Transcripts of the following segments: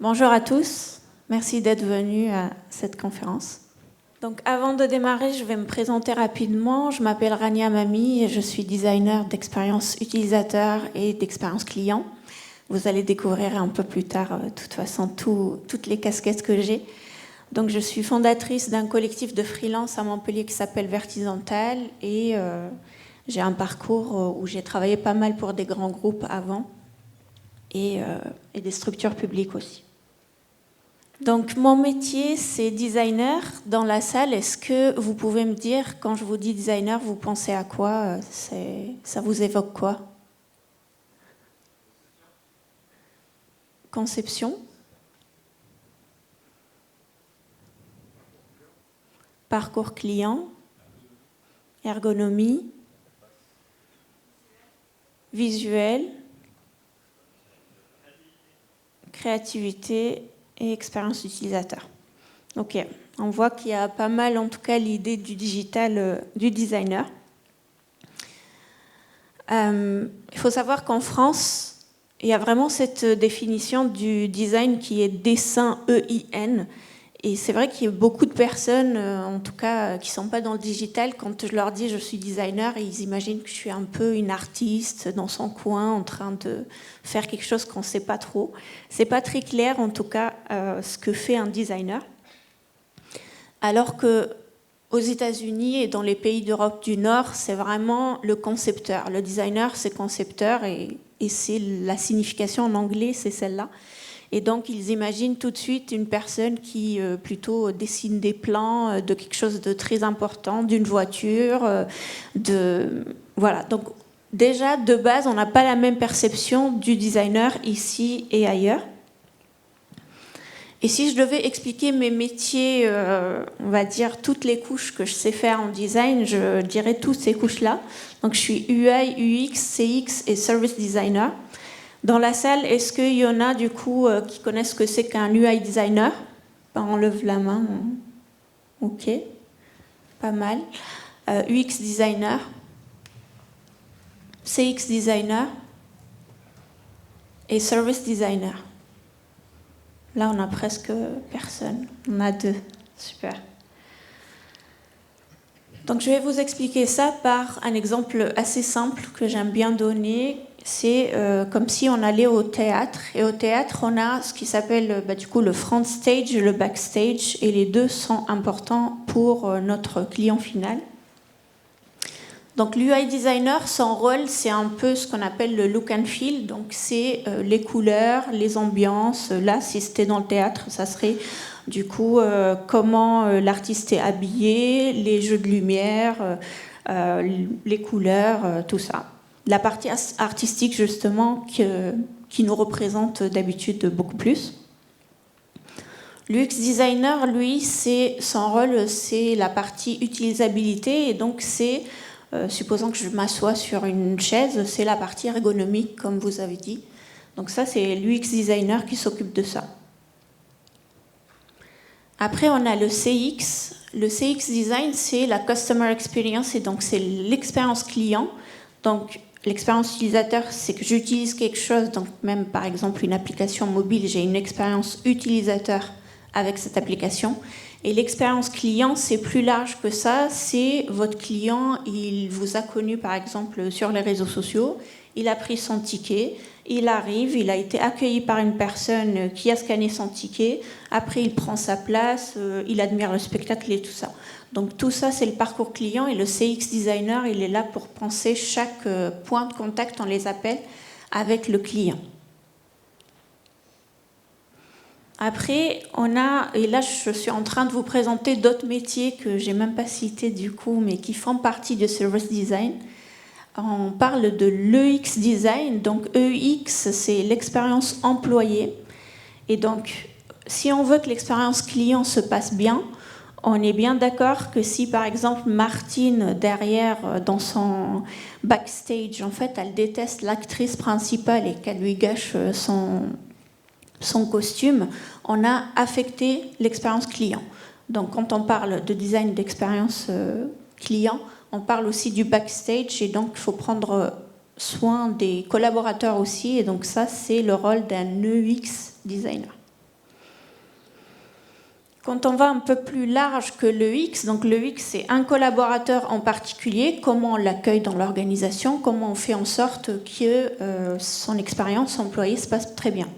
Bonjour à tous, merci d'être venus à cette conférence. Donc avant de démarrer, je vais me présenter rapidement. Je m'appelle Rania Mami et je suis designer d'expérience utilisateur et d'expérience client. Vous allez découvrir un peu plus tard, de toute façon, toutes les casquettes que j'ai. Donc je suis fondatrice d'un collectif de freelance à Montpellier qui s'appelle Vertisantale et j'ai un parcours où j'ai travaillé pas mal pour des grands groupes avant et des structures publiques aussi. Donc mon métier, c'est designer. Dans la salle, est-ce que vous pouvez me dire, quand je vous dis designer, vous pensez à quoi? Ça vous évoque quoi? Conception? Parcours client? Ergonomie? Visuel? Créativité et expérience utilisateur. Ok, on voit qu'il y a pas mal, en tout cas, l'idée du digital, du designer. Il faut savoir qu'en France, il y a vraiment cette définition du design qui est dessin E-I-N. Et c'est vrai qu'il y a beaucoup de personnes, en tout cas, qui ne sont pas dans le digital. Quand je leur dis je suis designer, ils imaginent que je suis un peu une artiste dans son coin en train de faire quelque chose qu'on ne sait pas trop. Ce n'est pas très clair, en tout cas, ce que fait un designer. Alors qu'aux États-Unis et dans les pays d'Europe du Nord, c'est vraiment le concepteur. Le designer, c'est concepteur et c'est la signification en anglais, c'est celle-là. Et donc, ils imaginent tout de suite une personne qui plutôt dessine des plans de quelque chose de très important, d'une voiture, voilà. Donc, déjà, de base, on n'a pas la même perception du designer ici et ailleurs. Et si je devais expliquer mes métiers, on va dire toutes les couches que je sais faire en design, je dirais toutes ces couches-là. Donc, je suis UI, UX, CX et Service Designer. Dans la salle, est-ce qu'il y en a du coup qui connaissent ce que c'est qu'un UI designer? On lève la main. Ok, pas mal. UX designer, CX designer et service designer. Là, on a presque personne. On a 2. Super. Donc, je vais vous expliquer ça par un exemple assez simple que j'aime bien donner. C'est comme si on allait au théâtre. Et au théâtre, on a ce qui s'appelle du coup le front stage et le backstage. Et les deux sont importants pour notre client final. Donc l'UI designer, son rôle, c'est un peu ce qu'on appelle le look and feel. Donc c'est les couleurs, les ambiances. Là, si c'était dans le théâtre, ça serait du coup comment l'artiste est habillé, les jeux de lumière, les couleurs, tout ça. La partie artistique, justement, qui nous représente d'habitude beaucoup plus. L'UX designer, lui, son rôle, c'est la partie utilisabilité. Et donc, c'est, supposons que je m'assois sur une chaise, c'est la partie ergonomique, comme vous avez dit. Donc ça, c'est l'UX designer qui s'occupe de ça. Après, on a le CX. Le CX design, c'est la customer experience, et donc c'est l'expérience client. Donc, l'expérience utilisateur, c'est que j'utilise quelque chose, donc même par exemple une application mobile, j'ai une expérience utilisateur avec cette application. Et l'expérience client, c'est plus large que ça. C'est votre client, il vous a connu par exemple sur les réseaux sociaux, il a pris son ticket, il arrive, il a été accueilli par une personne qui a scanné son ticket, après il prend sa place, il admire le spectacle et tout ça. Donc tout ça, c'est le parcours client, et le CX designer, il est là pour penser chaque point de contact, on les appelle, avec le client. Après, on a, et là je suis en train de vous présenter d'autres métiers que j'ai même pas cités du coup, mais qui font partie du service design. On parle de l'EX design, donc EX, c'est l'expérience employée. Et donc, si on veut que l'expérience client se passe bien, on est bien d'accord que si, par exemple, Martine, derrière, dans son backstage, en fait, elle déteste l'actrice principale et qu'elle lui gâche son costume, on a affecté l'expérience client. Donc, quand on parle de design d'expérience client, on parle aussi du backstage, et donc il faut prendre soin des collaborateurs aussi. Et donc ça, c'est le rôle d'un UX designer. Quand on va un peu plus large que le X, donc le X, c'est un collaborateur en particulier, comment on l'accueille dans l'organisation, comment on fait en sorte que son expérience employée se passe très bien.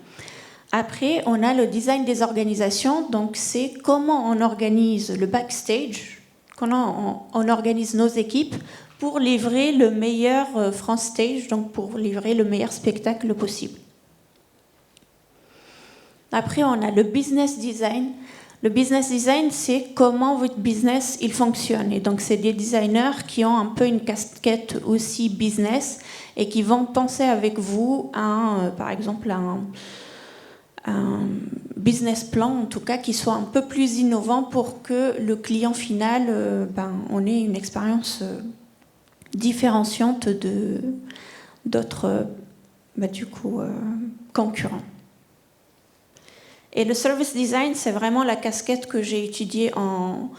Après, on a le design des organisations, donc c'est comment on organise le backstage, comment on organise nos équipes pour livrer le meilleur front stage, donc pour livrer le meilleur spectacle possible. Après, on a le business design. Le business design, c'est comment votre business il fonctionne. Et donc, c'est des designers qui ont un peu une casquette aussi business et qui vont penser avec vous à, par exemple, un business plan, en tout cas, qui soit un peu plus innovant pour que le client final, on ait une expérience différenciante d'autres, concurrents. Et le service design, c'est vraiment la casquette que j'ai étudiée en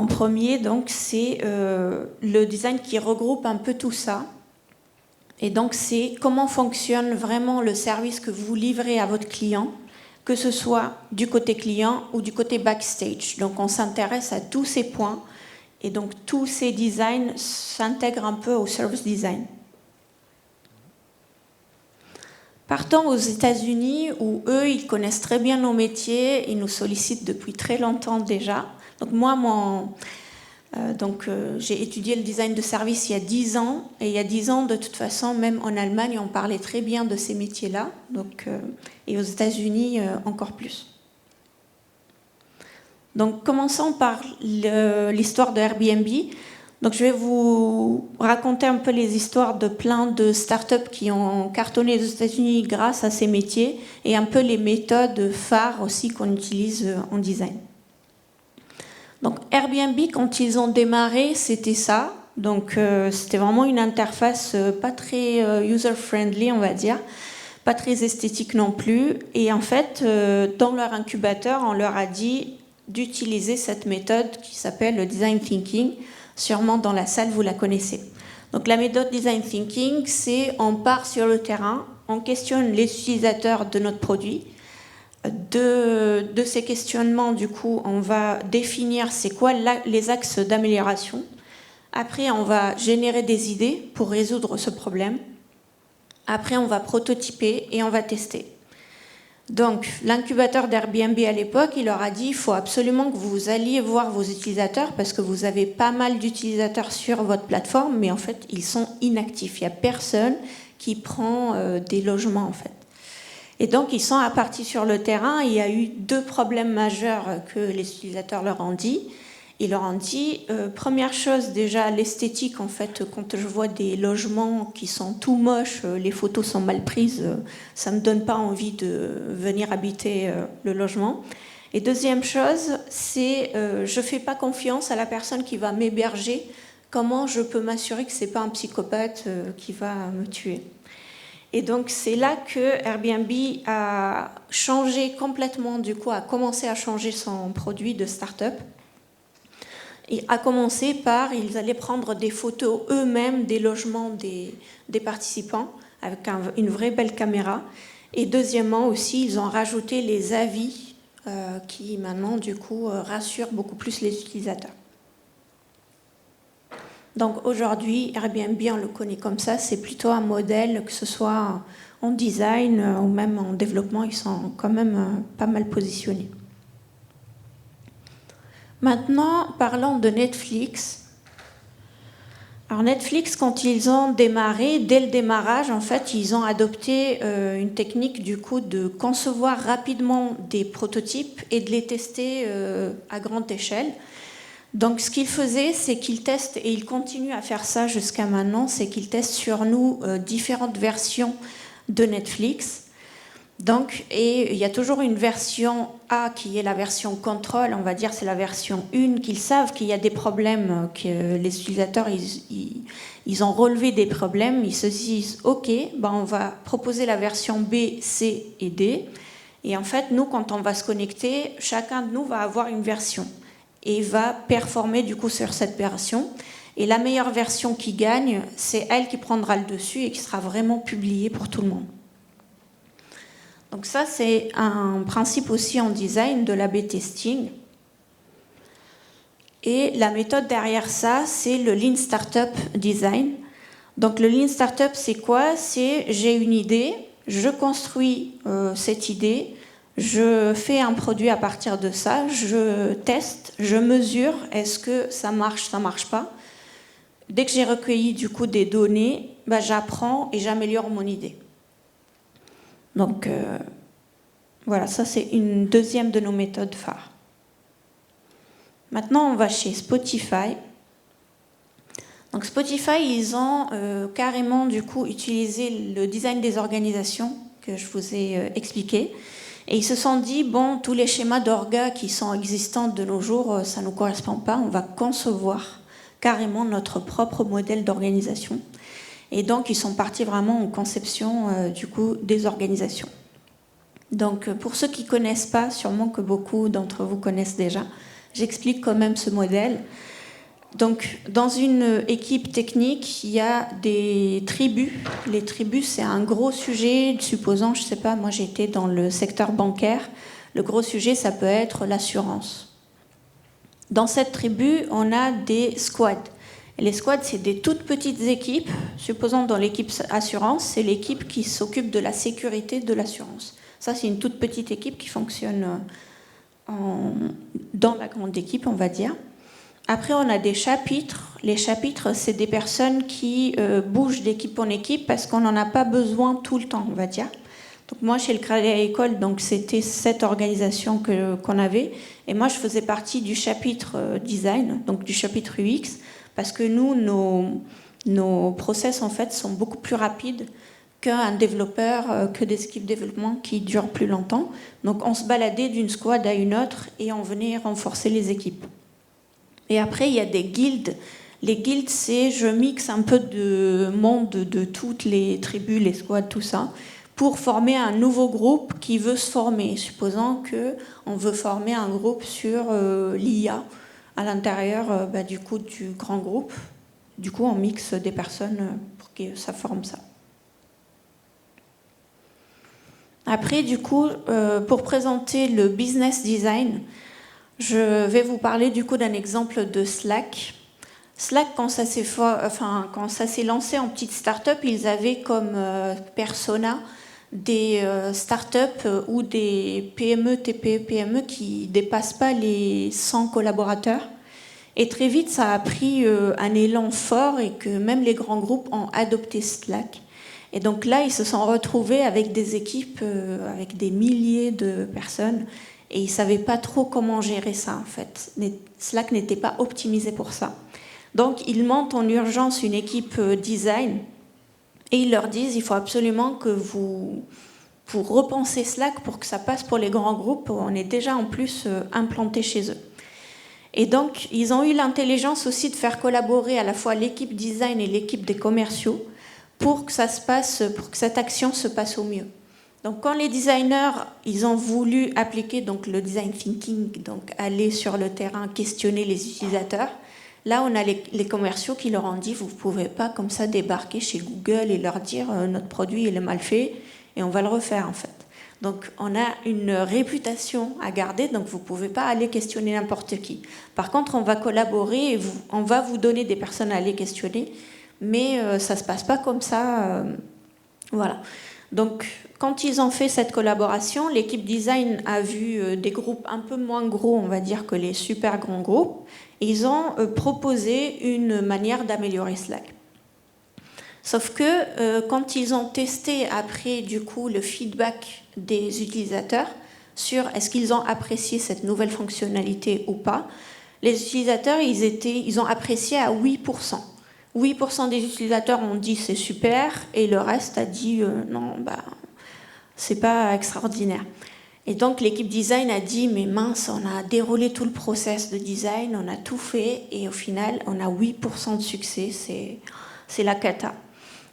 premier. Donc, c'est le design qui regroupe un peu tout ça. Et donc, c'est comment fonctionne vraiment le service que vous livrez à votre client, que ce soit du côté client ou du côté backstage. Donc, on s'intéresse à tous ces points. Et donc, tous ces designs s'intègrent un peu au service design. Partons aux États-Unis, où eux, ils connaissent très bien nos métiers, ils nous sollicitent depuis très longtemps déjà. Donc moi, j'ai étudié le design de service il y a 10 ans, et il y a 10 ans, de toute façon, même en Allemagne, on parlait très bien de ces métiers-là, et aux États-Unis, encore plus. Donc commençons par l'histoire de Airbnb. Donc, je vais vous raconter un peu les histoires de plein de startups qui ont cartonné aux États-Unis grâce à ces métiers et un peu les méthodes phares aussi qu'on utilise en design. Donc, Airbnb, quand ils ont démarré, c'était ça. Donc, c'était vraiment une interface pas très user-friendly, on va dire, pas très esthétique non plus. Et en fait, dans leur incubateur, on leur a dit d'utiliser cette méthode qui s'appelle le design thinking. Sûrement dans la salle, vous la connaissez. Donc la méthode design thinking, c'est on part sur le terrain, on questionne les utilisateurs de notre produit. De ces questionnements, du coup, on va définir c'est quoi les axes d'amélioration. Après, on va générer des idées pour résoudre ce problème. Après, on va prototyper et on va tester. Donc, l'incubateur d'Airbnb à l'époque, il leur a dit il faut absolument que vous alliez voir vos utilisateurs parce que vous avez pas mal d'utilisateurs sur votre plateforme, mais en fait, ils sont inactifs. Il n'y a personne qui prend des logements, en fait. Et donc, ils sont partis sur le terrain. Il y a eu 2 problèmes majeurs que les utilisateurs leur ont dit. Ils leur ont dit, première chose, déjà, l'esthétique, en fait, quand je vois des logements qui sont tout moches, les photos sont mal prises, ça ne me donne pas envie de venir habiter le logement. Et deuxième chose, c'est je ne fais pas confiance à la personne qui va m'héberger. Comment je peux m'assurer que ce n'est pas un psychopathe qui va me tuer ? Et donc, c'est là que Airbnb a changé complètement, du coup, a commencé à changer son produit de start-up. Et à commencer par, ils allaient prendre des photos eux-mêmes des logements des participants avec une vraie belle caméra. Et deuxièmement aussi, ils ont rajouté les avis qui maintenant, du coup, rassurent beaucoup plus les utilisateurs. Donc aujourd'hui, Airbnb, on le connaît comme ça, c'est plutôt un modèle, que ce soit en design ou même en développement, ils sont quand même pas mal positionnés. Maintenant, parlons de Netflix. Alors Netflix, quand ils ont démarré, dès le démarrage, en fait, ils ont adopté une technique du coup de concevoir rapidement des prototypes et de les tester à grande échelle. Donc ce qu'ils faisaient, c'est qu'ils testent, et ils continuent à faire ça jusqu'à maintenant, c'est qu'ils testent sur nous différentes versions de Netflix. Donc, et il y a toujours une version A qui est la version contrôle, on va dire c'est la version 1, qu'ils savent qu'il y a des problèmes, que les utilisateurs ils ont relevé des problèmes, ils se disent ok, on va proposer la version B, C et D, et en fait nous quand on va se connecter, chacun de nous va avoir une version et va performer du coup sur cette version, et la meilleure version qui gagne, c'est elle qui prendra le dessus et qui sera vraiment publiée pour tout le monde. Donc ça, c'est un principe aussi en design de l'A/B testing. Et la méthode derrière ça, c'est le Lean Startup Design. Donc le Lean Startup, c'est quoi? C'est j'ai une idée, je construis cette idée, je fais un produit à partir de ça, je teste, je mesure, est-ce que ça marche pas. Dès que j'ai recueilli du coup des données, j'apprends et j'améliore mon idée. Donc voilà, ça c'est une deuxième de nos méthodes phares. Maintenant, on va chez Spotify. Donc Spotify, ils ont carrément du coup utilisé le design des organisations que je vous ai expliqué. Et ils se sont dit, bon, tous les schémas d'orga qui sont existants de nos jours, ça ne nous correspond pas, on va concevoir carrément notre propre modèle d'organisation. Et donc, ils sont partis vraiment en conception du coup des organisations. Donc, pour ceux qui ne connaissent pas, sûrement que beaucoup d'entre vous connaissent déjà, j'explique quand même ce modèle. Donc, dans une équipe technique, il y a des tribus. Les tribus, c'est un gros sujet. Supposons, je ne sais pas, moi j'étais dans le secteur bancaire. Le gros sujet, ça peut être l'assurance. Dans cette tribu, on a des squads. Et les squads, c'est des toutes petites équipes. Supposons dans l'équipe assurance, c'est l'équipe qui s'occupe de la sécurité de l'assurance. Ça, c'est une toute petite équipe qui fonctionne dans la grande équipe, on va dire. Après, on a des chapitres. Les chapitres, c'est des personnes qui bougent d'équipe en équipe parce qu'on n'en a pas besoin tout le temps, on va dire. Donc moi, chez le Crédit Agricole, donc c'était cette organisation qu'on avait. Et moi, je faisais partie du chapitre design, donc du chapitre UX, parce que nous, nos process, en fait, sont beaucoup plus rapides qu'un développeur, que des équipes de développement qui durent plus longtemps. Donc on se baladait d'une squad à une autre et on venait renforcer les équipes. Et après, il y a des guildes. Les guildes, c'est je mixe un peu de monde de toutes les tribus, les squads, tout ça, pour former un nouveau groupe qui veut se former. Supposons qu'on veut former un groupe sur l'IA à l'intérieur du coup du grand groupe. Du coup, on mixe des personnes pour que ça forme ça. Après, du coup, pour présenter le business design, je vais vous parler du coup d'un exemple de Slack. Slack, quand ça s'est lancé en petite start-up, ils avaient comme persona des start-up ou des PME, TPE, PME qui ne dépassent pas les 100 collaborateurs. Et très vite, ça a pris un élan fort et que même les grands groupes ont adopté Slack. Et donc là, ils se sont retrouvés avec des équipes, avec des milliers de personnes. Et ils ne savaient pas trop comment gérer ça, en fait. Slack n'était pas optimisé pour ça. Donc, ils montent en urgence une équipe design et ils leur disent il faut absolument que vous repensez Slack pour que ça passe pour les grands groupes. On est déjà en plus implanté chez eux. Et donc, ils ont eu l'intelligence aussi de faire collaborer à la fois l'équipe design et l'équipe des commerciaux pour que cette action se passe au mieux. Donc, quand les designers, ils ont voulu appliquer donc, le design thinking, donc aller sur le terrain, questionner les utilisateurs, là, on a les commerciaux qui leur ont dit vous ne pouvez pas comme ça débarquer chez Google et leur dire notre produit il est mal fait et on va le refaire en fait. Donc, on a une réputation à garder, donc vous ne pouvez pas aller questionner n'importe qui. Par contre, on va collaborer et on va vous donner des personnes à aller questionner, mais ça ne se passe pas comme ça. Voilà. Donc, quand ils ont fait cette collaboration, l'équipe design a vu des groupes un peu moins gros, on va dire, que les super grands groupes. Et ils ont proposé une manière d'améliorer Slack. Sauf que quand ils ont testé après, du coup, le feedback des utilisateurs sur est-ce qu'ils ont apprécié cette nouvelle fonctionnalité ou pas, les utilisateurs, ils ont apprécié à 8%. 8% des utilisateurs ont dit c'est super et le reste a dit non, c'est pas extraordinaire. Et donc l'équipe design a dit mais mince, on a déroulé tout le process de design, on a tout fait et au final on a 8% de succès, c'est la cata.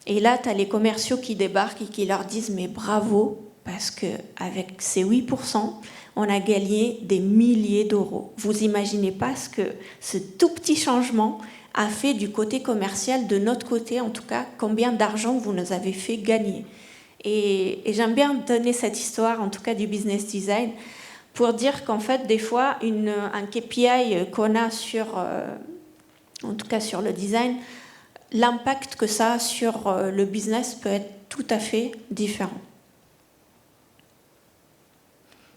Et là tu as les commerciaux qui débarquent et qui leur disent mais bravo parce qu'avec ces 8%, on a gagné des milliers d'euros. Vous imaginez pas ce que ce tout petit changement a fait du côté commercial, de notre côté en tout cas, combien d'argent vous nous avez fait gagner. Et j'aime bien donner cette histoire, en tout cas du business design, pour dire qu'en fait, des fois, un KPI qu'on a en tout cas sur le design, l'impact que ça a sur le business peut être tout à fait différent.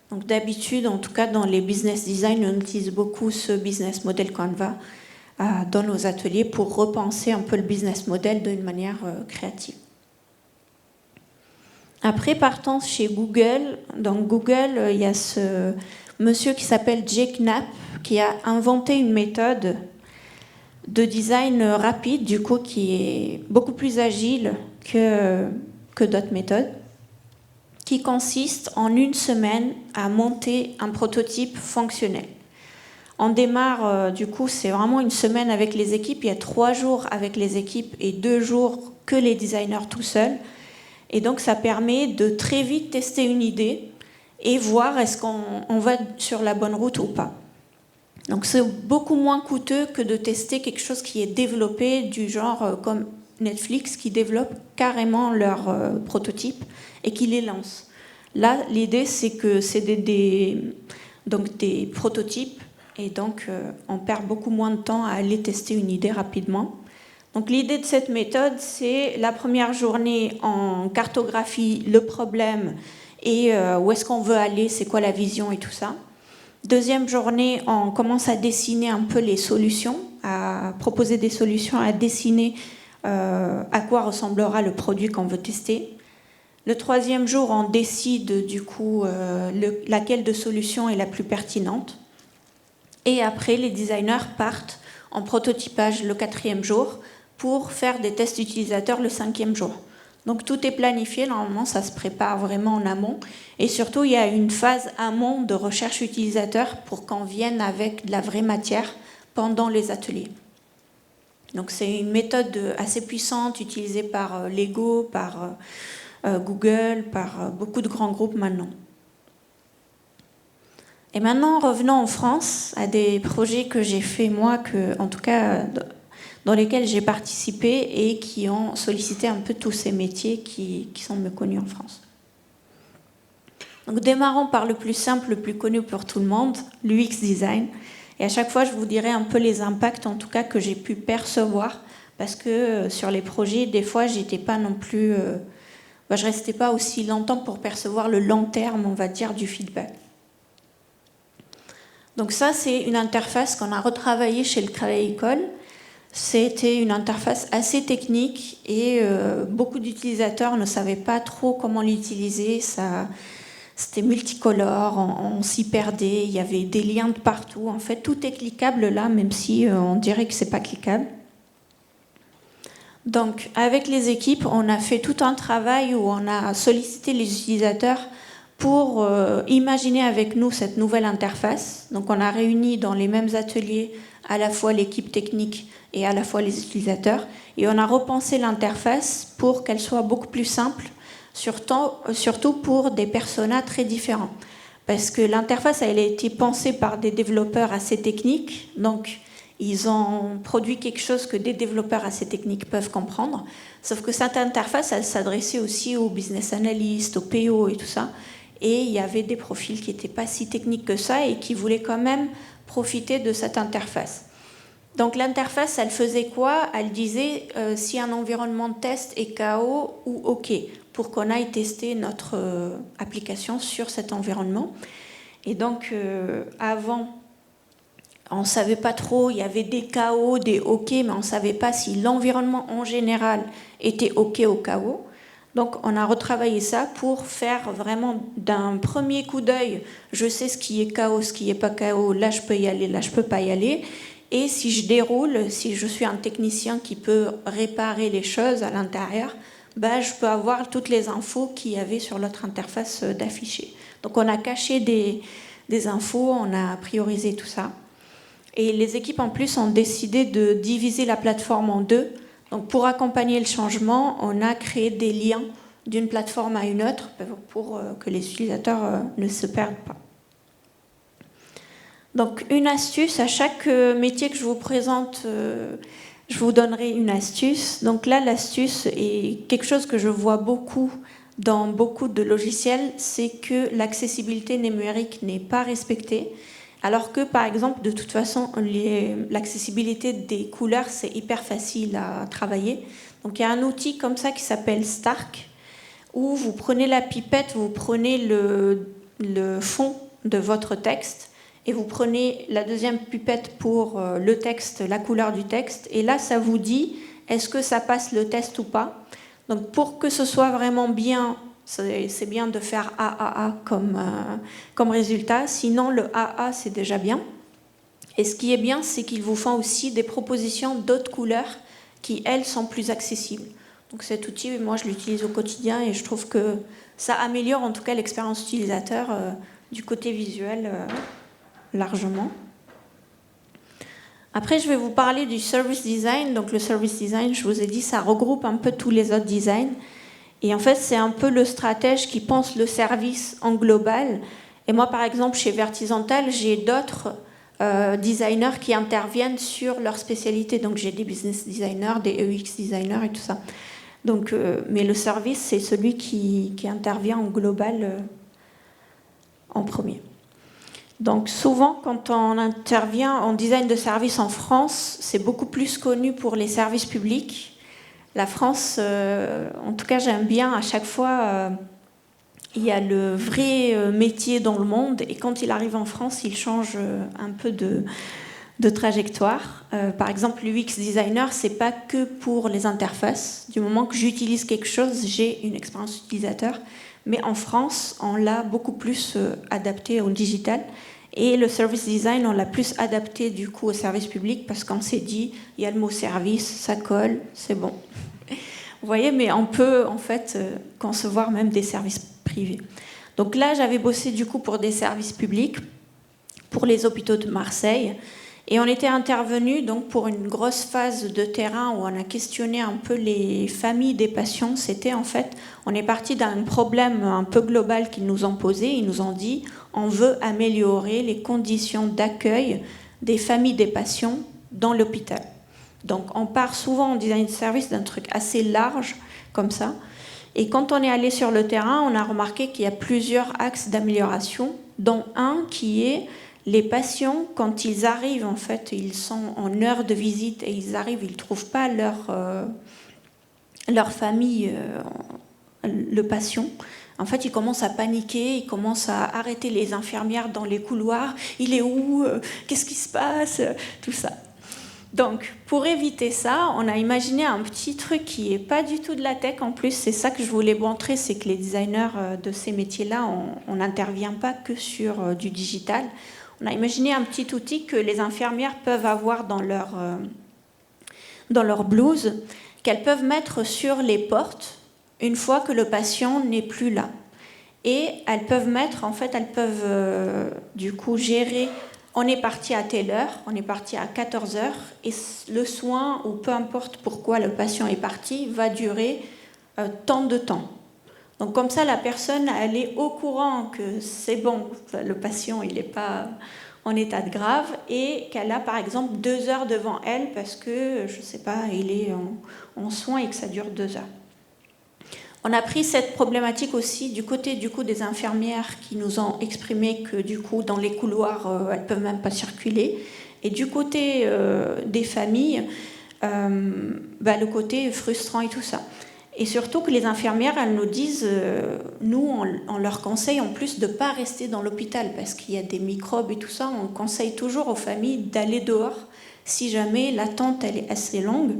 Donc d'habitude, en tout cas dans les business design, on utilise beaucoup ce business model Canva dans nos ateliers pour repenser un peu le business model d'une manière créative. Après, partant chez Google, dans Google, il y a ce monsieur qui s'appelle Jake Knapp qui a inventé une méthode de design rapide, du coup, qui est beaucoup plus agile que d'autres méthodes, qui consiste en une semaine à monter un prototype fonctionnel. On démarre, du coup, c'est vraiment une semaine avec les équipes. Il y a 3 jours avec les équipes et 2 jours que les designers tout seuls. Et donc, ça permet de très vite tester une idée et voir est-ce qu'on va sur la bonne route ou pas. Donc, c'est beaucoup moins coûteux que de tester quelque chose qui est développé du genre comme Netflix qui développe carrément leurs prototypes et qui les lance. Là, l'idée, c'est que c'est des prototypes et donc on perd beaucoup moins de temps à aller tester une idée rapidement. Donc l'idée de cette méthode, c'est la première journée, on cartographie le problème et où est-ce qu'on veut aller, c'est quoi la vision et tout ça. Deuxième journée, on commence à dessiner un peu les solutions, à proposer des solutions, à dessiner à quoi ressemblera le produit qu'on veut tester. Le troisième jour, on décide du coup laquelle de solution est la plus pertinente. Et après, les designers partent en prototypage le 4e jour pour faire des tests utilisateurs le 5e jour. Donc tout est planifié, normalement ça se prépare vraiment en amont. Et surtout, il y a une phase amont de recherche utilisateur pour qu'on vienne avec de la vraie matière pendant les ateliers. Donc c'est une méthode assez puissante utilisée par Lego, par Google, par beaucoup de grands groupes maintenant. Et maintenant, revenons en France à des projets que j'ai fait moi, en tout cas dans lesquels j'ai participé et qui ont sollicité un peu tous ces métiers qui sont méconnus en France. Donc démarrons par le plus simple, le plus connu pour tout le monde, l'UX design. Et à chaque fois, je vous dirai un peu les impacts, en tout cas, que j'ai pu percevoir, parce que sur les projets, des fois, j'étais pas non plus, je restais pas aussi longtemps pour percevoir le long terme, on va dire, du feedback. Donc ça, c'est une interface qu'on a retravaillée chez le Crédit École. C'était une interface assez technique et beaucoup d'utilisateurs ne savaient pas trop comment l'utiliser. C'était multicolore, on s'y perdait, il y avait des liens de partout. En fait, tout est cliquable là, même si on dirait que c'est pas cliquable. Donc, avec les équipes, on a fait tout un travail où on a sollicité les utilisateurs pour imaginer avec nous cette nouvelle interface. Donc, on a réuni dans les mêmes ateliers à la fois l'équipe technique et à la fois les utilisateurs. Et on a repensé l'interface pour qu'elle soit beaucoup plus simple, surtout pour des personas très différents. Parce que l'interface, elle a été pensée par des développeurs assez techniques. Donc, ils ont produit quelque chose que des développeurs assez techniques peuvent comprendre. Sauf que cette interface, elle s'adressait aussi aux business analysts, aux PO et tout ça. Et il y avait des profils qui n'étaient pas si techniques que ça et qui voulaient quand même profiter de cette interface. Donc l'interface, elle faisait quoi? Elle disait si un environnement de test est KO ou OK, pour qu'on aille tester notre application sur cet environnement. Et donc avant, on ne savait pas trop, il y avait des KO, des OK, mais on ne savait pas si l'environnement en général était OK au KO. Donc on a retravaillé ça pour faire vraiment d'un premier coup d'œil, je sais ce qui est KO, ce qui n'est pas KO, là je peux y aller, là je ne peux pas y aller. Et si je déroule, si je suis un technicien qui peut réparer les choses à l'intérieur, je peux avoir toutes les infos qu'il y avait sur l'autre interface d'afficher. Donc on a caché des infos, on a priorisé tout ça. Et les équipes en plus ont décidé de diviser la plateforme en 2. Donc pour accompagner le changement, on a créé des liens d'une plateforme à une autre pour que les utilisateurs ne se perdent pas. Donc une astuce, à chaque métier que je vous présente, je vous donnerai une astuce. Donc là, l'astuce est quelque chose que je vois beaucoup dans beaucoup de logiciels, c'est que l'accessibilité numérique n'est pas respectée, alors que, par exemple, de toute façon, l'accessibilité des couleurs, c'est hyper facile à travailler. Donc il y a un outil comme ça qui s'appelle Stark, où vous prenez la pipette, vous prenez le fond de votre texte, et vous prenez la deuxième pipette pour le texte, la couleur du texte, et là, ça vous dit est-ce que ça passe le test ou pas. Donc pour que ce soit vraiment bien, c'est bien de faire AAA comme résultat, sinon le AA c'est déjà bien. Et ce qui est bien, c'est qu'ils vous font aussi des propositions d'autres couleurs qui, elles, sont plus accessibles. Donc cet outil, moi je l'utilise au quotidien et je trouve que ça améliore en tout cas l'expérience utilisateur du côté visuel largement. Après, je vais vous parler du service design. Donc le service design, je vous ai dit, ça regroupe un peu tous les autres designs. Et en fait, c'est un peu le stratège qui pense le service en global. Et moi, par exemple, chez Vertisantal, j'ai d'autres designers qui interviennent sur leur spécialité. Donc j'ai des business designers, des UX designers et tout ça. Donc, mais le service, c'est celui qui intervient en global en premier. Donc souvent, quand on intervient en design de service en France, c'est beaucoup plus connu pour les services publics. La France, en tout cas, j'aime bien à chaque fois, il y a le vrai métier dans le monde, et quand il arrive en France, il change un peu de trajectoire. Par exemple, l'UX designer, c'est pas que pour les interfaces. Du moment que j'utilise quelque chose, j'ai une expérience utilisateur. Mais en France, on l'a beaucoup plus adapté au digital. Et le service design, on l'a plus adapté du coup au service public parce qu'on s'est dit, il y a le mot service, ça colle, c'est bon. Vous voyez, mais on peut en fait concevoir même des services privés. Donc là, j'avais bossé du coup pour des services publics, pour les hôpitaux de Marseille. Et on était intervenu donc pour une grosse phase de terrain où on a questionné un peu les familles des patients. C'était en fait, on est parti d'un problème un peu global qu'ils nous ont posé. Ils nous ont dit, on veut améliorer les conditions d'accueil des familles des patients dans l'hôpital. Donc on part souvent en design de service d'un truc assez large comme ça. Et quand on est allé sur le terrain, on a remarqué qu'il y a plusieurs axes d'amélioration, dont un qui est les patients, quand ils arrivent, en fait, ils sont en heure de visite et ils arrivent, ils ne trouvent pas leur famille, le patient. En fait, ils commencent à paniquer, ils commencent à arrêter les infirmières dans les couloirs. Il est où? Qu'est-ce qui se passe? Tout ça. Donc, pour éviter ça, on a imaginé un petit truc qui n'est pas du tout de la tech. En plus, c'est ça que je voulais montrer, c'est que les designers de ces métiers-là, on n'intervient pas que sur du digital. On a imaginé un petit outil que les infirmières peuvent avoir dans leur blouse, qu'elles peuvent mettre sur les portes une fois que le patient n'est plus là. Et elles peuvent mettre, en fait, elles peuvent du coup gérer, on est parti à telle heure, on est parti à 14 heures, et le soin, ou peu importe pourquoi le patient est parti, va durer tant de temps. Donc comme ça, la personne, elle est au courant que c'est bon, le patient, il n'est pas en état de grave, et qu'elle a par exemple 2 heures devant elle parce que, je ne sais pas, il est en soins et que ça dure 2 heures. On a pris cette problématique aussi du côté des infirmières qui nous ont exprimé que du coup, dans les couloirs, elles ne peuvent même pas circuler. Et du côté des familles, le côté frustrant et tout ça. Et surtout que les infirmières, elles nous disent, nous, on leur conseille en plus de ne pas rester dans l'hôpital parce qu'il y a des microbes et tout ça. On conseille toujours aux familles d'aller dehors si jamais l'attente elle est assez longue.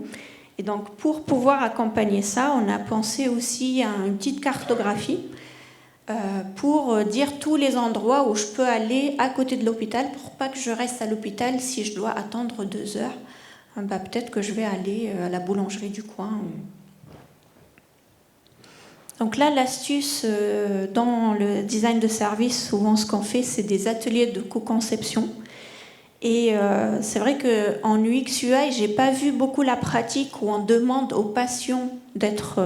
Et donc, pour pouvoir accompagner ça, on a pensé aussi à une petite cartographie pour dire tous les endroits où je peux aller à côté de l'hôpital pour pas que je reste à l'hôpital si je dois attendre 2 heures. Peut-être que je vais aller à la boulangerie du coin. Donc là, l'astuce dans le design de service, souvent ce qu'on fait, c'est des ateliers de co-conception. Et c'est vrai qu'en UX UI, j'ai pas vu beaucoup la pratique où on demande aux patients d'être,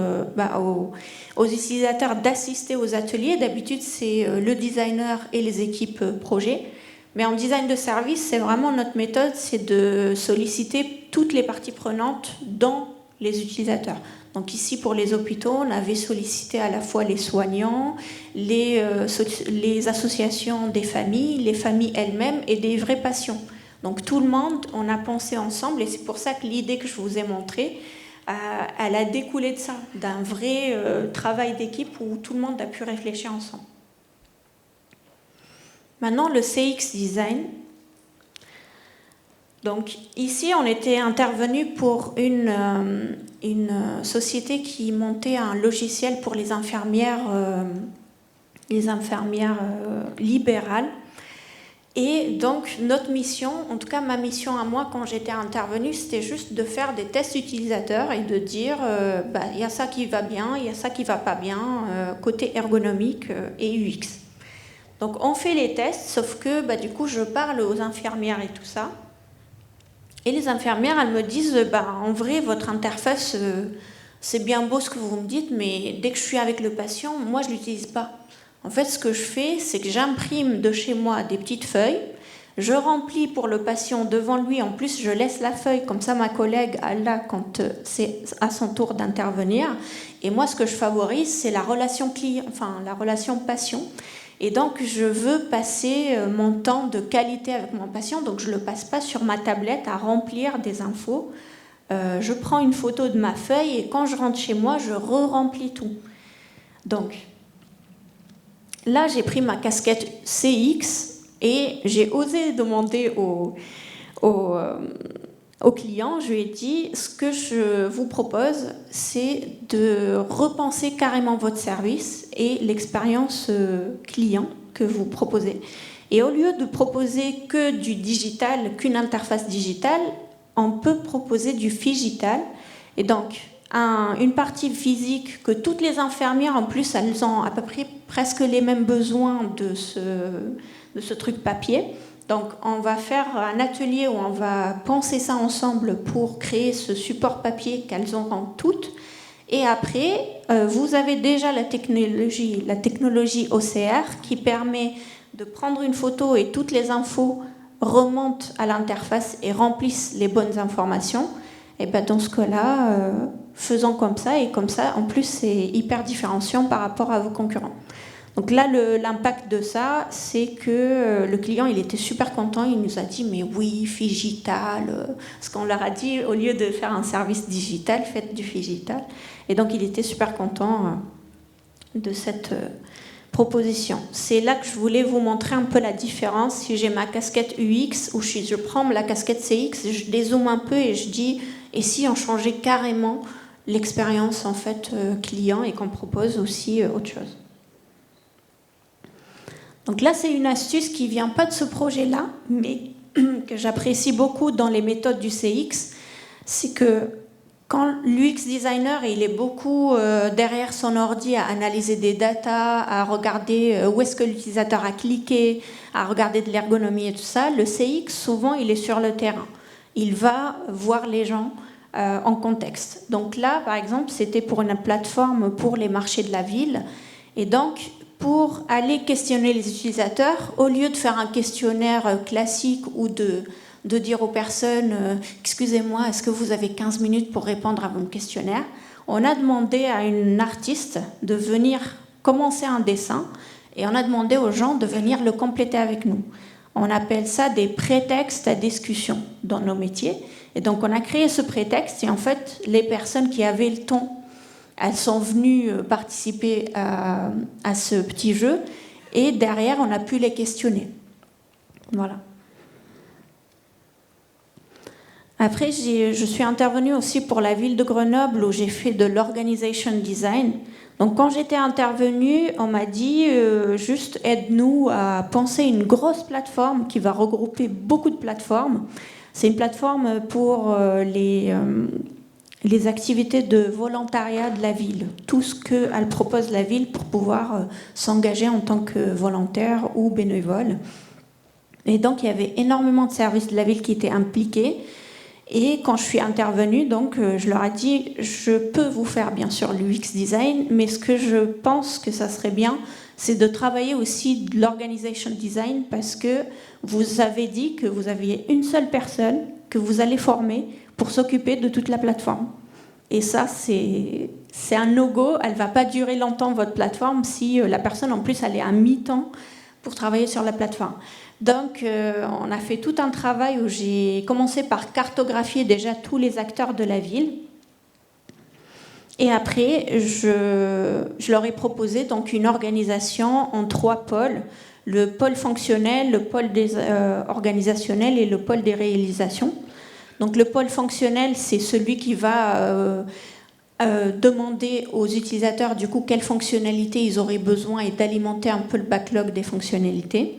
aux utilisateurs d'assister aux ateliers. D'habitude, c'est le designer et les équipes projet. Mais en design de service, c'est vraiment notre méthode, c'est de solliciter toutes les parties prenantes dans les utilisateurs. Donc ici, pour les hôpitaux, on avait sollicité à la fois les soignants, les associations des familles, les familles elles-mêmes et des vrais patients. Donc tout le monde, on a pensé ensemble, et c'est pour ça que l'idée que je vous ai montrée, elle a découlé de ça, d'un vrai travail d'équipe où tout le monde a pu réfléchir ensemble. Maintenant, le CX Design. Donc ici, on était intervenu pour une société qui montait un logiciel pour les infirmières libérales. Et donc notre mission, en tout cas ma mission à moi quand j'étais intervenue, c'était juste de faire des tests utilisateurs et de dire il y a ça qui va bien, il y a ça qui va pas bien, côté ergonomique et UX. Donc on fait les tests, sauf que du coup je parle aux infirmières et tout ça. Et les infirmières, elles me disent, en vrai, votre interface, c'est bien beau ce que vous me dites, mais dès que je suis avec le patient, moi, je ne l'utilise pas. En fait, ce que je fais, c'est que j'imprime de chez moi des petites feuilles, je remplis pour le patient devant lui, en plus, je laisse la feuille, comme ça, ma collègue, elle l'a quand c'est à son tour d'intervenir. Et moi, ce que je favorise, c'est la relation client, la relation patient. Et donc, je veux passer mon temps de qualité avec mon patient, donc je ne le passe pas sur ma tablette à remplir des infos. Je prends une photo de ma feuille et quand je rentre chez moi, je re-remplis tout. Donc, là, j'ai pris ma casquette CX et j'ai osé demander au client, je lui ai dit, ce que je vous propose, c'est de repenser carrément votre service et l'expérience client que vous proposez. Et au lieu de proposer que du digital, qu'une interface digitale, on peut proposer du phygital. Et donc, une partie physique que toutes les infirmières, en plus, elles ont à peu près presque les mêmes besoins de ce truc papier. Donc, on va faire un atelier où on va penser ça ensemble pour créer ce support papier qu'elles auront toutes. Et après, vous avez déjà la technologie OCR qui permet de prendre une photo et toutes les infos remontent à l'interface et remplissent les bonnes informations. Et dans ce cas-là, faisons comme ça. Et comme ça, en plus, c'est hyper différenciant par rapport à vos concurrents. Donc là, l'impact de ça, c'est que le client, il était super content. Il nous a dit, mais oui, phygital. Parce qu'on leur a dit, au lieu de faire un service digital, faites du phygital. Et donc, il était super content de cette proposition. C'est là que je voulais vous montrer un peu la différence. Si j'ai ma casquette UX ou je prends la casquette CX, je dézoome un peu et je dis, et si on changeait carrément l'expérience en fait client et qu'on propose aussi autre chose. Donc là, c'est une astuce qui ne vient pas de ce projet-là, mais que j'apprécie beaucoup dans les méthodes du CX. C'est que quand l'UX designer, il est beaucoup derrière son ordi à analyser des datas, à regarder où est-ce que l'utilisateur a cliqué, à regarder de l'ergonomie et tout ça, le CX, souvent, il est sur le terrain. Il va voir les gens en contexte. Donc là, par exemple, c'était pour une plateforme pour les marchés de la ville. Et donc, pour aller questionner les utilisateurs, au lieu de faire un questionnaire classique ou de dire aux personnes « Excusez-moi, est-ce que vous avez 15 minutes pour répondre à mon questionnaire ?» On a demandé à une artiste de venir commencer un dessin et on a demandé aux gens de venir le compléter avec nous. On appelle ça des prétextes à discussion dans nos métiers. Et donc on a créé ce prétexte et en fait, les personnes qui avaient le temps, elles sont venues participer à ce petit jeu et derrière, on a pu les questionner. Voilà. Après, je suis intervenue aussi pour la ville de Grenoble où j'ai fait de l'organization design. Donc quand j'étais intervenue, on m'a dit juste aide-nous à penser une grosse plateforme qui va regrouper beaucoup de plateformes. C'est une plateforme pour les activités de volontariat de la ville, tout ce qu'elle propose la ville pour pouvoir s'engager en tant que volontaire ou bénévole. Et donc il y avait énormément de services de la ville qui étaient impliqués. Et quand je suis intervenue, donc, je leur ai dit, je peux vous faire bien sûr l'UX design, mais ce que je pense que ça serait bien, c'est de travailler aussi de l'organization design parce que vous avez dit que vous aviez une seule personne que vous allez former pour s'occuper de toute la plateforme. Et ça, c'est un no-go. Elle ne va pas durer longtemps, votre plateforme, si la personne, en plus, elle est à mi-temps pour travailler sur la plateforme. Donc, on a fait tout un travail où j'ai commencé par cartographier déjà tous les acteurs de la ville. Et après, je leur ai proposé donc une organisation en 3 pôles. Le pôle fonctionnel, le pôle organisationnel et le pôle des réalisations. Donc le pôle fonctionnel, c'est celui qui va demander aux utilisateurs du coup quelles fonctionnalités ils auraient besoin et d'alimenter un peu le backlog des fonctionnalités.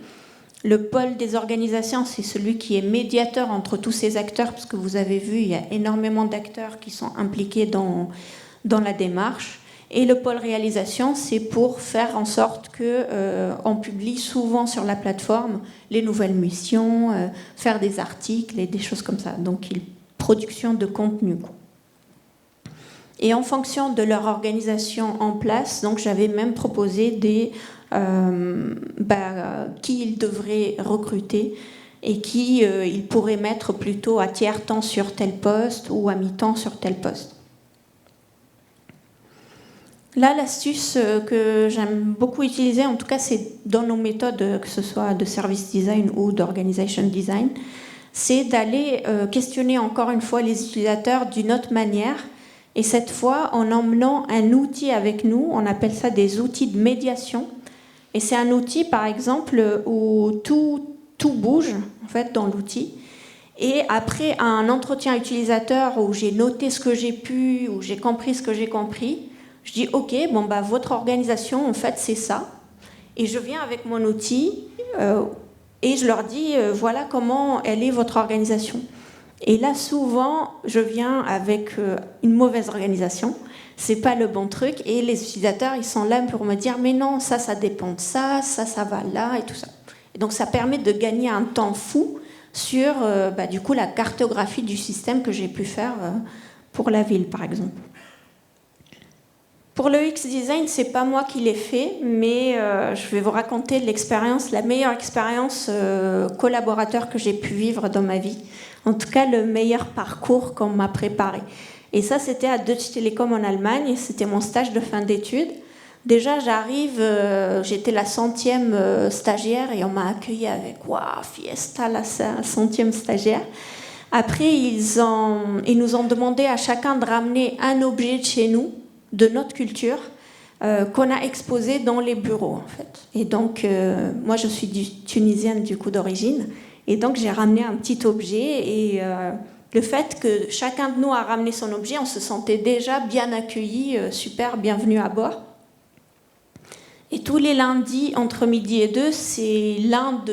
Le pôle des organisations, c'est celui qui est médiateur entre tous ces acteurs, parce que vous avez vu, il y a énormément d'acteurs qui sont impliqués dans la démarche. Et le pôle réalisation, c'est pour faire en sorte qu'on publie souvent sur la plateforme les nouvelles missions, faire des articles et des choses comme ça. Donc, production de contenu. Et en fonction de leur organisation en place, donc j'avais même proposé qui ils devraient recruter et qui ils pourraient mettre plutôt à tiers-temps sur tel poste ou à mi-temps sur tel poste. Là, l'astuce que j'aime beaucoup utiliser, en tout cas, c'est dans nos méthodes, que ce soit de service design ou d'organization design, c'est d'aller questionner encore une fois les utilisateurs d'une autre manière, et cette fois en emmenant un outil avec nous. On appelle ça des outils de médiation, et c'est un outil, par exemple, où tout bouge en fait dans l'outil. Et après un entretien utilisateur où j'ai noté ce que j'ai pu, où j'ai compris ce que j'ai compris, je dis ok, votre organisation en fait c'est ça, et je viens avec mon outil et je leur dis voilà comment elle est votre organisation. Et là souvent je viens avec une mauvaise organisation, c'est pas le bon truc, et les utilisateurs ils sont là pour me dire mais non, ça dépend de ça va là et tout ça. Et donc ça permet de gagner un temps fou sur du coup la cartographie du système que j'ai pu faire pour la ville par exemple. Pour le UX design, c'est pas moi qui l'ai fait, mais je vais vous raconter l'expérience, la meilleure expérience collaborateur que j'ai pu vivre dans ma vie. En tout cas, le meilleur parcours qu'on m'a préparé. Et ça, c'était à Deutsche Telekom en Allemagne. C'était mon stage de fin d'études. Déjà, j'arrive, j'étais la 100e stagiaire et on m'a accueillie avec waouh, fiesta, la 100e stagiaire. Après, ils nous ont demandé à chacun de ramener un objet de chez nous, de notre culture, qu'on a exposé dans les bureaux en fait. Et donc moi je suis tunisienne du coup d'origine, et donc j'ai ramené un petit objet, et le fait que chacun de nous a ramené son objet, on se sentait déjà bien accueillis, super, bienvenue à bord. Et tous les lundis entre midi et 2, c'est l'un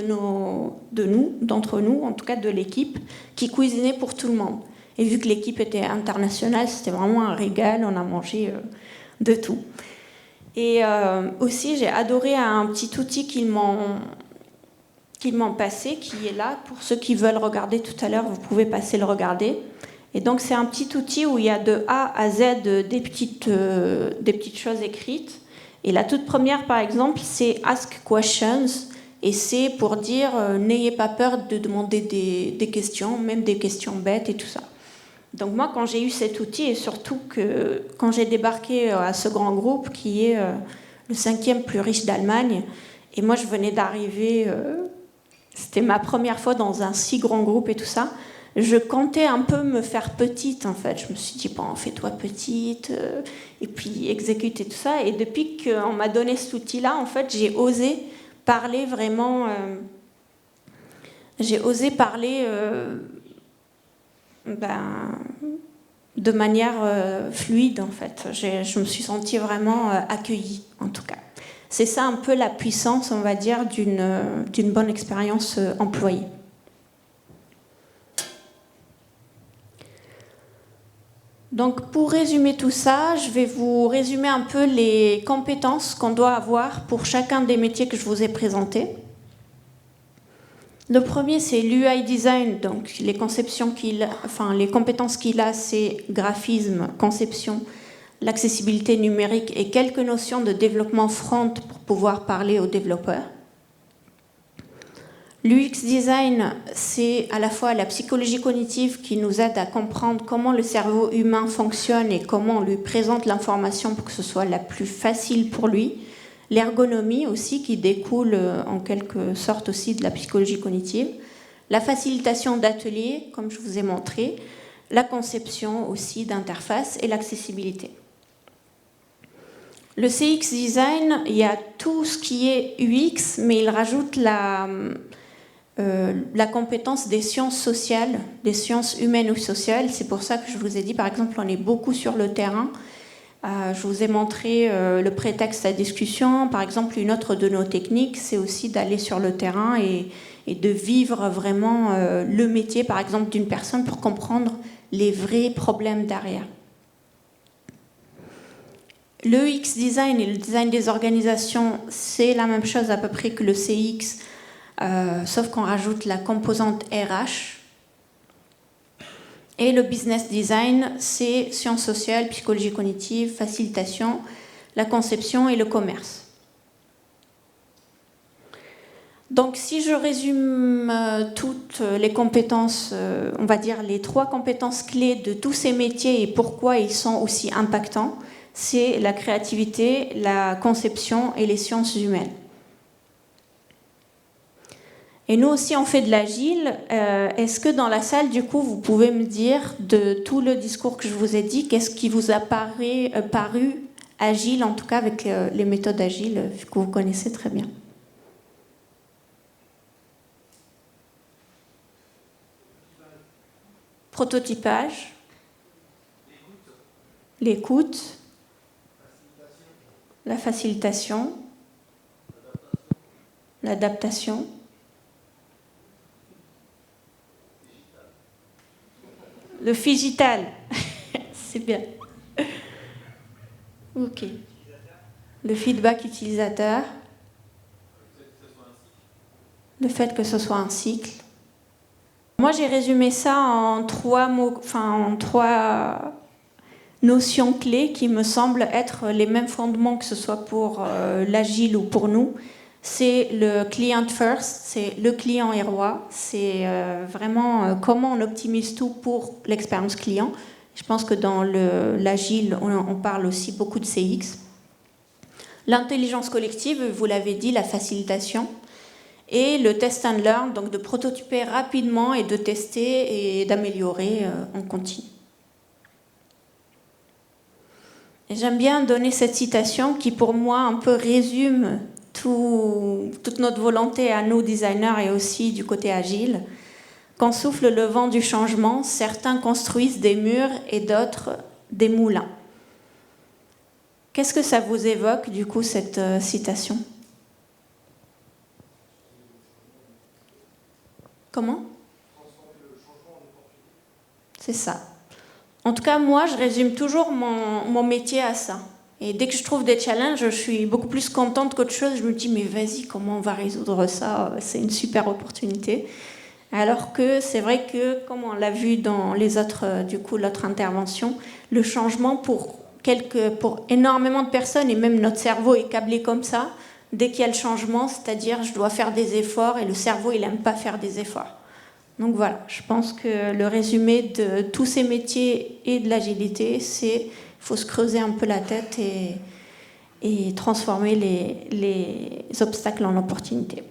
d'entre nous, en tout cas de l'équipe, qui cuisinait pour tout le monde. Et vu que l'équipe était internationale, c'était vraiment un régal, on a mangé de tout. Et aussi, j'ai adoré un petit outil qu'ils m'ont passé, qui est là. Pour ceux qui veulent regarder tout à l'heure, vous pouvez passer le regarder. Et donc, c'est un petit outil où il y a de A à Z des petites choses écrites. Et la toute première, par exemple, c'est « Ask questions ». Et c'est pour dire n'ayez pas peur de demander des questions, même des questions bêtes et tout ça. Donc moi, quand j'ai eu cet outil, et surtout que quand j'ai débarqué à ce grand groupe qui est le 5e plus riche d'Allemagne, et moi je venais d'arriver, c'était ma première fois dans un si grand groupe et tout ça, je comptais un peu me faire petite en fait. Je me suis dit fais-toi petite, et puis exécute et tout ça. Et depuis qu'on m'a donné cet outil-là, en fait, j'ai osé parler vraiment, de manière fluide en fait. Je me suis sentie vraiment accueillie en tout cas. C'est ça un peu la puissance, on va dire, d'une bonne expérience employée. Donc pour résumer tout ça, je vais vous résumer un peu les compétences qu'on doit avoir pour chacun des métiers que je vous ai présentés. Le premier, c'est l'UI design, donc les compétences qu'il a, c'est graphisme, conception, l'accessibilité numérique et quelques notions de développement front pour pouvoir parler aux développeurs. L'UX design, c'est à la fois la psychologie cognitive qui nous aide à comprendre comment le cerveau humain fonctionne et comment on lui présente l'information pour que ce soit la plus facile pour lui. L'ergonomie aussi, qui découle en quelque sorte aussi de la psychologie cognitive. La facilitation d'ateliers, comme je vous ai montré. La conception aussi d'interfaces et l'accessibilité. Le CX design, il y a tout ce qui est UX, mais il rajoute la compétence des sciences sociales, des sciences humaines ou sociales. C'est pour ça que je vous ai dit, par exemple, on est beaucoup sur le terrain. Je vous ai montré le prétexte à discussion. Par exemple, une autre de nos techniques, c'est aussi d'aller sur le terrain et de vivre vraiment le métier, par exemple, d'une personne pour comprendre les vrais problèmes derrière. Le UX design et le design des organisations, c'est la même chose à peu près que le CX, sauf qu'on rajoute la composante RH. Et le business design, c'est sciences sociales, psychologie cognitive, facilitation, la conception et le commerce. Donc si je résume toutes les compétences, on va dire les 3 compétences clés de tous ces métiers et pourquoi ils sont aussi impactants, c'est la créativité, la conception et les sciences humaines. Et nous aussi, on fait de l'agile. Est-ce que dans la salle, du coup, vous pouvez me dire de tout le discours que je vous ai dit, qu'est-ce qui vous a paru agile, en tout cas avec les méthodes agiles que vous connaissez très bien? Prototypage, l'écoute, la facilitation, l'adaptation. Le digital, c'est bien. Ok. Le feedback utilisateur. Le fait que ce soit un cycle. Moi, j'ai résumé ça en 3 mots, en 3 notions clés qui me semblent être les mêmes fondements que ce soit pour l'agile ou pour nous. C'est le client first, c'est le client est roi, c'est vraiment comment on optimise tout pour l'expérience client. Je pense que dans l'agile, on parle aussi beaucoup de CX. L'intelligence collective, vous l'avez dit, la facilitation. Et le test and learn, donc de prototyper rapidement et de tester et d'améliorer en continu. Et j'aime bien donner cette citation qui pour moi un peu résume toute notre volonté à nous designers et aussi du côté agile. Quand souffle le vent du changement, certains construisent des murs et d'autres des moulins. Qu'est-ce que ça vous évoque du coup cette citation ? Comment ? C'est ça. En tout cas, moi, je résume toujours mon métier à ça. Et dès que je trouve des challenges, je suis beaucoup plus contente qu'autre chose. Je me dis, mais vas-y, comment on va résoudre ça ? C'est une super opportunité. Alors que c'est vrai que, comme on l'a vu dans les autres, l'autre intervention, le changement pour énormément de personnes, et même notre cerveau est câblé comme ça, dès qu'il y a le changement, c'est-à-dire je dois faire des efforts, et le cerveau, il n'aime pas faire des efforts. Donc voilà, je pense que le résumé de tous ces métiers et de l'agilité, c'est qu'il faut se creuser un peu la tête et transformer les obstacles en opportunités.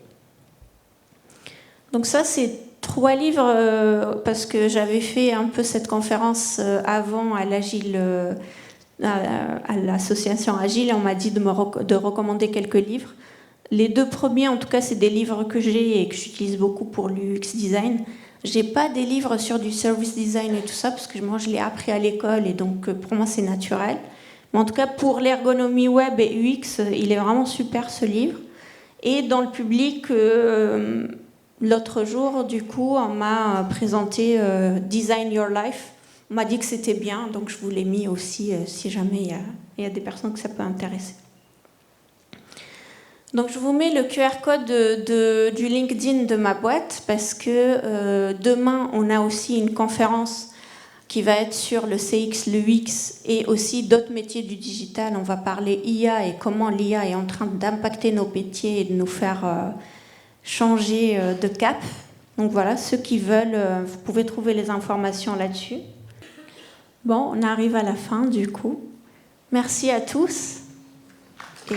Donc ça, c'est 3 livres, parce que j'avais fait un peu cette conférence avant à l'Agile, à l'association Agile, et on m'a dit de recommander quelques livres. Les 2 premiers, en tout cas, c'est des livres que j'ai et que j'utilise beaucoup pour l'UX design. J'ai pas des livres sur du service design et tout ça, parce que moi, je l'ai appris à l'école, et donc pour moi, c'est naturel. Mais en tout cas, pour l'ergonomie web et UX, il est vraiment super, ce livre. Et dans le public, l'autre jour, du coup, on m'a présenté Design Your Life. On m'a dit que c'était bien, donc je vous l'ai mis aussi, si jamais il y a des personnes que ça peut intéresser. Donc je vous mets le QR code du LinkedIn de ma boîte, parce que demain, on a aussi une conférence qui va être sur le CX, le UX et aussi d'autres métiers du digital. On va parler IA et comment l'IA est en train d'impacter nos métiers et de nous faire changer de cap. Donc voilà, ceux qui veulent, vous pouvez trouver les informations là-dessus. Bon, on arrive à la fin du coup. Merci à tous. Et